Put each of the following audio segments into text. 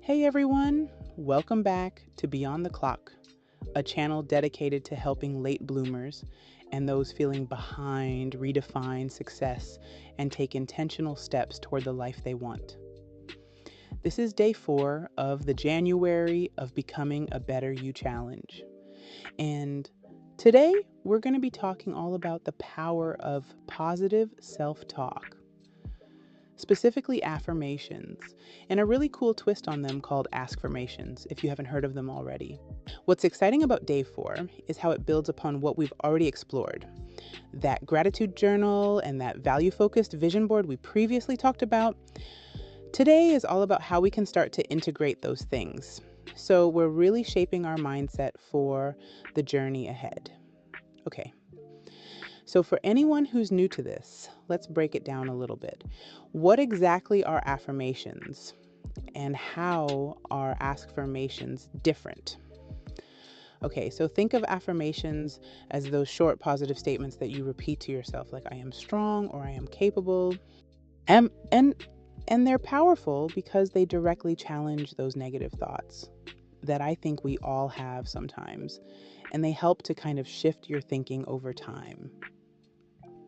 Hey everyone, welcome back to Beyond the Clock, a channel dedicated to helping late bloomers and those feeling behind redefine success and take intentional steps toward the life they want. This is day 4 of the January of Becoming a Better You Challenge. And today we're going to be talking all about the power of positive self-talk, specifically affirmations, and a really cool twist on them called askfirmations, if you haven't heard of them already. What's exciting about day 4 is how it builds upon what we've already explored. That gratitude journal and that value-focused vision board we previously talked about. Today is all about how we can start to integrate those things. So we're really shaping our mindset for the journey ahead. Okay. So for anyone who's new to this, let's break it down a little bit. What exactly are affirmations and how are askfirmations different? Okay, so think of affirmations as those short positive statements that you repeat to yourself, like I am strong or I am capable. And they're powerful because they directly challenge those negative thoughts that I think we all have sometimes, and they help to kind of shift your thinking over time.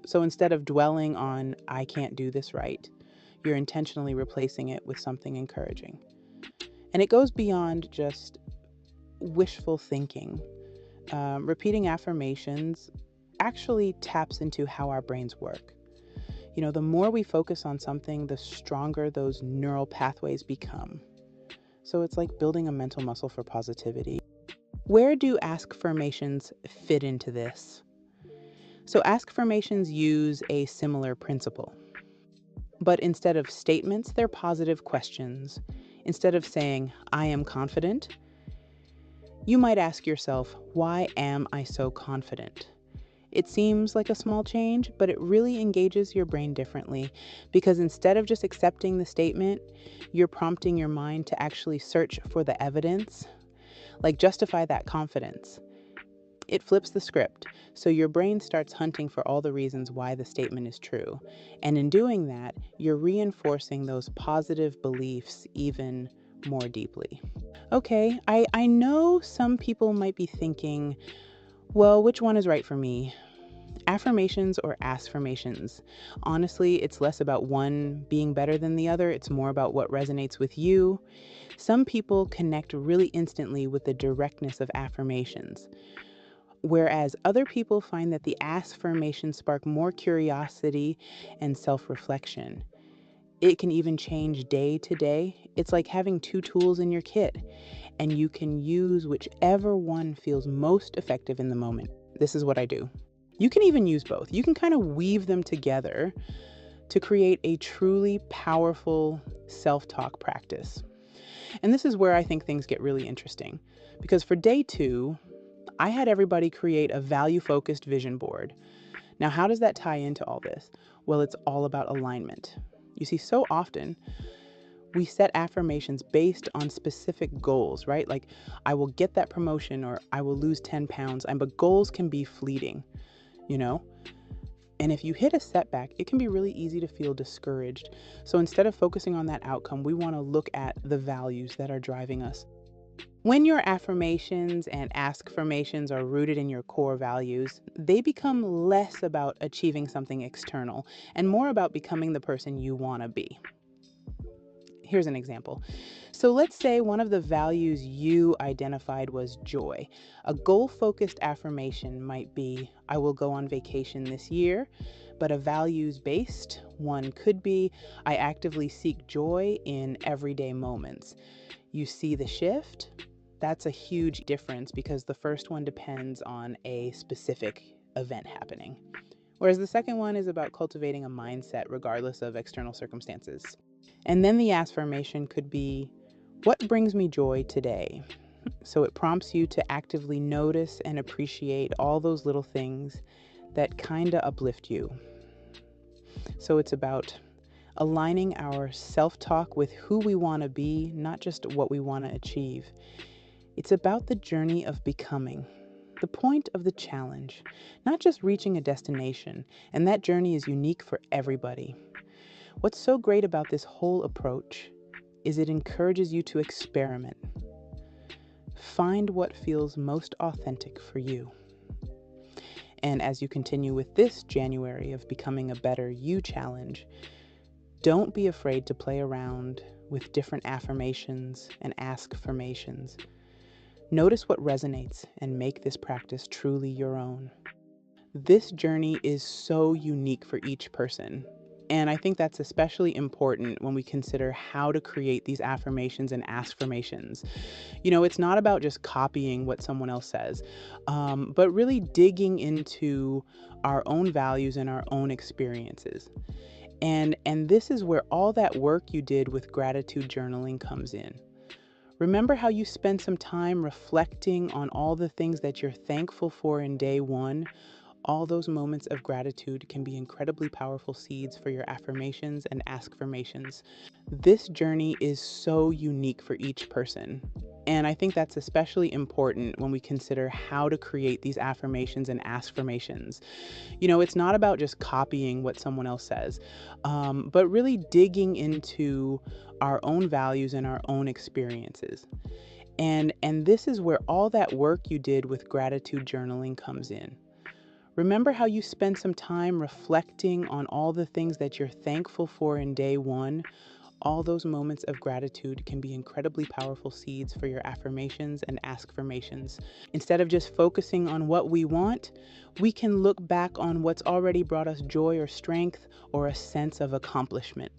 So instead of dwelling on, I can't do this right, you're intentionally replacing it with something encouraging. And it goes beyond just wishful thinking. Repeating affirmations actually taps into how our brains work. You know, the more we focus on something, the stronger those neural pathways become. So it's like building a mental muscle for positivity. Where do askfirmations fit into this? So askfirmations use a similar principle. But instead of statements, they're positive questions. Instead of saying, I am confident, you might ask yourself, why am I so confident? It seems like a small change, but it really engages your brain differently because instead of just accepting the statement, you're prompting your mind to actually search for the evidence, like justify that confidence. It flips the script, so your brain starts hunting for all the reasons why the statement is true. And in doing that, you're reinforcing those positive beliefs even more deeply. Okay, I know some people might be thinking, well, which one is right for me? Affirmations or askfirmations? Honestly, it's less about one being better than the other. It's more about what resonates with you. Some people connect really instantly with the directness of affirmations, whereas other people find that the askfirmations spark more curiosity and self-reflection. It can even change day to day. It's like having two tools in your kit, and you can use whichever one feels most effective in the moment. This is what I do. You can even use both. You can kind of weave them together to create a truly powerful self-talk practice. And this is where I think things get really interesting, because for day 2, I had everybody create a value-focused vision board. Now, how does that tie into all this? Well, it's all about alignment. You see, so often we set affirmations based on specific goals, right? Like, I will get that promotion or I will lose 10 pounds. But goals can be fleeting, you know? And if you hit a setback, it can be really easy to feel discouraged. So instead of focusing on that outcome, we want to look at the values that are driving us. When your affirmations and askfirmations are rooted in your core values, they become less about achieving something external and more about becoming the person you want to be. Here's an example. So let's say one of the values you identified was joy. A goal-focused affirmation might be, I will go on vacation this year, but a values-based one could be, I actively seek joy in everyday moments. You see the shift? That's a huge difference because the first one depends on a specific event happening, whereas the second one is about cultivating a mindset regardless of external circumstances. And then the affirmation could be, what brings me joy today? So it prompts you to actively notice and appreciate all those little things that kind of uplift you. So it's about aligning our self-talk with who we want to be, not just what we want to achieve. It's about the journey of becoming, the point of the challenge, not just reaching a destination, and that journey is unique for everybody. What's so great about this whole approach is it encourages you to experiment. Find what feels most authentic for you. And as you continue with this January of Becoming a Better You challenge, don't be afraid to play around with different affirmations and askfirmations. Notice what resonates and make this practice truly your own. This journey is so unique for each person. And I think that's especially important when we consider how to create these affirmations and askfirmations. It's not about just copying what someone else says, but really digging into our own values and our own experiences. And this is where all that work you did with gratitude journaling comes in. Remember how you spend some time reflecting on all the things that you're thankful for in day one? All those moments of gratitude can be incredibly powerful seeds for your affirmations and askfirmations. This journey is so unique for each person. And I think that's especially important when we consider how to create these affirmations and askfirmations. It's not about just copying what someone else says, but really digging into our own values and our own experiences. And this is where all that work you did with gratitude journaling comes in. Remember how you spend some time reflecting on all the things that you're thankful for in day one? All those moments of gratitude can be incredibly powerful seeds for your affirmations and askfirmations. Instead of just focusing on what we want, we can look back on what's already brought us joy or strength or a sense of accomplishment.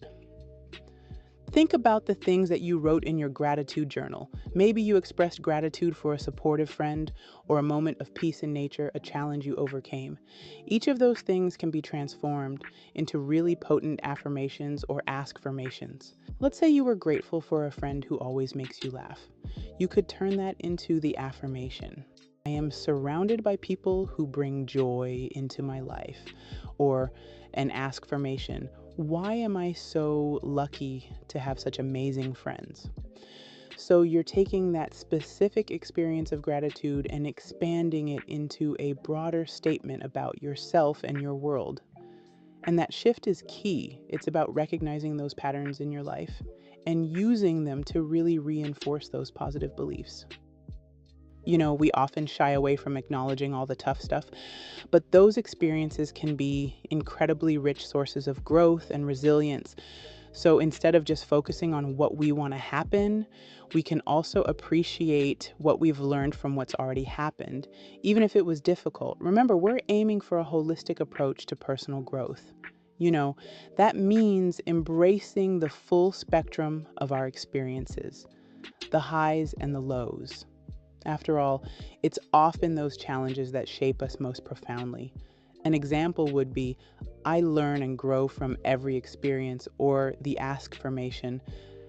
Think about the things that you wrote in your gratitude journal. Maybe you expressed gratitude for a supportive friend or a moment of peace in nature, a challenge you overcame. Each of those things can be transformed into really potent affirmations or askfirmations. Let's say you were grateful for a friend who always makes you laugh. You could turn that into the affirmation. I am surrounded by people who bring joy into my life. Or an askfirmation. Why am I so lucky to have such amazing friends? So you're taking that specific experience of gratitude and expanding it into a broader statement about yourself and your world. And that shift is key. It's about recognizing those patterns in your life and using them to really reinforce those positive beliefs. We often shy away from acknowledging all the tough stuff, but those experiences can be incredibly rich sources of growth and resilience. So instead of just focusing on what we want to happen, we can also appreciate what we've learned from what's already happened, even if it was difficult. Remember, we're aiming for a holistic approach to personal growth. That means embracing the full spectrum of our experiences, the highs and the lows. After all, it's often those challenges that shape us most profoundly. An example would be, I learn and grow from every experience, or the askfirmation,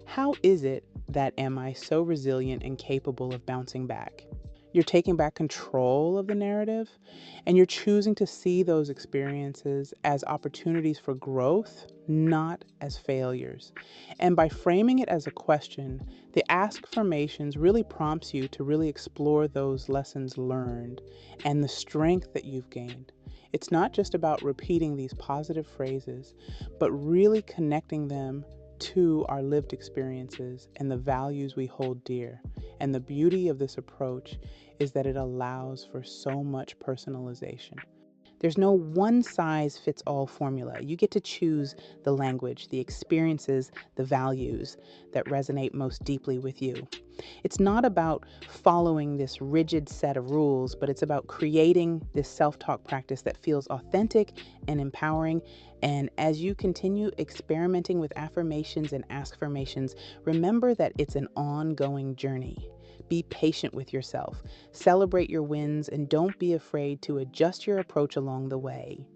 how is it that am I so resilient and capable of bouncing back? You're taking back control of the narrative, and you're choosing to see those experiences as opportunities for growth, not as failures. And by framing it as a question, the askfirmations really prompts you to really explore those lessons learned and the strength that you've gained. It's not just about repeating these positive phrases, but really connecting them to our lived experiences and the values we hold dear. And the beauty of this approach is that it allows for so much personalization. There's no one size fits all formula. You get to choose the language, the experiences, the values that resonate most deeply with you. It's not about following this rigid set of rules, but it's about creating this self-talk practice that feels authentic and empowering. And as you continue experimenting with affirmations and askfirmations, remember that it's an ongoing journey. Be patient with yourself, celebrate your wins, and don't be afraid to adjust your approach along the way.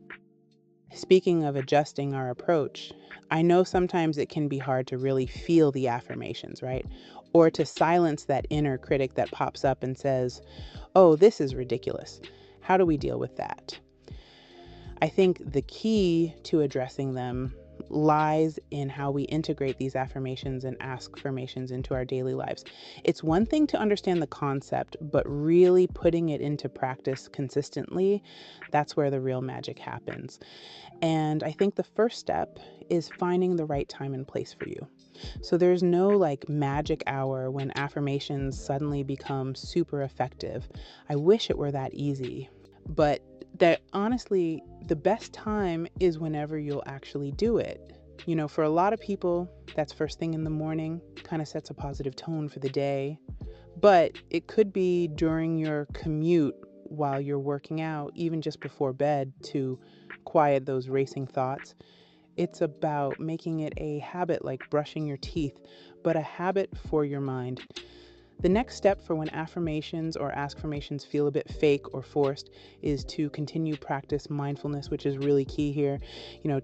Speaking of adjusting our approach, I know sometimes it can be hard to really feel the affirmations, right? Or to silence that inner critic that pops up and says, oh, this is ridiculous. How do we deal with that? I think the key to addressing them lies in how we integrate these affirmations and askfirmations into our daily lives. It's one thing to understand the concept, but really putting it into practice consistently, that's where the real magic happens. And I think the first step is finding the right time and place for you. So there's no like magic hour when affirmations suddenly become super effective. I wish it were that easy. But that honestly, the best time is whenever you'll actually do it. You know, for a lot of people, that's first thing in the morning, kind of sets a positive tone for the day. But it could be during your commute while you're working out, even just before bed to quiet those racing thoughts. It's about making it a habit like brushing your teeth, but a habit for your mind. The next step for when affirmations or askfirmations feel a bit fake or forced is to continue practice mindfulness, which is really key here.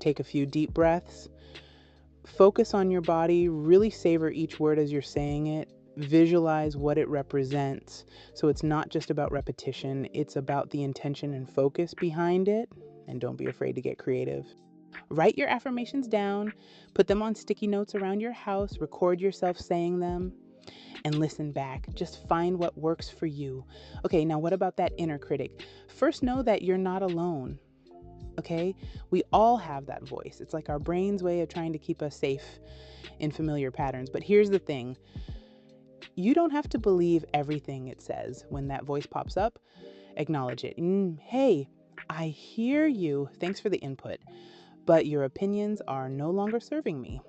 Take a few deep breaths, focus on your body, really savor each word as you're saying it, visualize what it represents. So it's not just about repetition, it's about the intention and focus behind it. And don't be afraid to get creative. Write your affirmations down, put them on sticky notes around your house, record yourself saying them, and listen back. Just find what works for you. Okay, now what about that inner critic? First, know that you're not alone. Okay, we all have that voice. It's like our brain's way of trying to keep us safe in familiar patterns. But here's the thing, you don't have to believe everything it says. When that voice pops up, acknowledge it. Hey, I hear you. Thanks for the input, but your opinions are no longer serving me.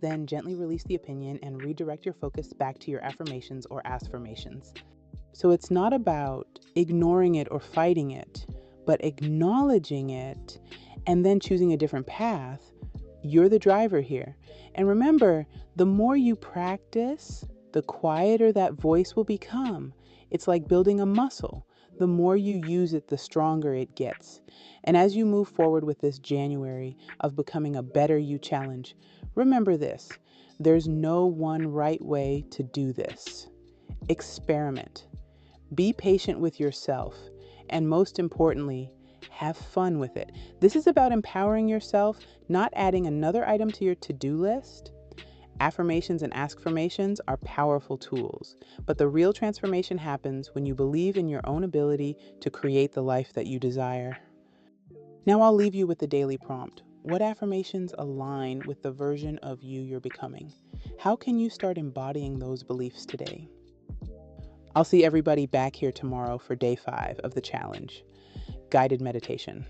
Then gently release the opinion and redirect your focus back to your affirmations or askfirmations. So it's not about ignoring it or fighting it, but acknowledging it and then choosing a different path. You're the driver here. And remember, the more you practice, the quieter that voice will become. It's like building a muscle. The more you use it, the stronger it gets. And as you move forward with this January of becoming a better you challenge, remember this: there's no one right way to do this. Experiment. Be patient with yourself. And most importantly, have fun with it. This is about empowering yourself, not adding another item to your to-do list. Affirmations and askfirmations are powerful tools, but the real transformation happens when you believe in your own ability to create the life that you desire. Now I'll leave you with the daily prompt. What affirmations align with the version of you you're becoming? How can you start embodying those beliefs today? I'll see everybody back here tomorrow for day 5 of the challenge, guided meditation.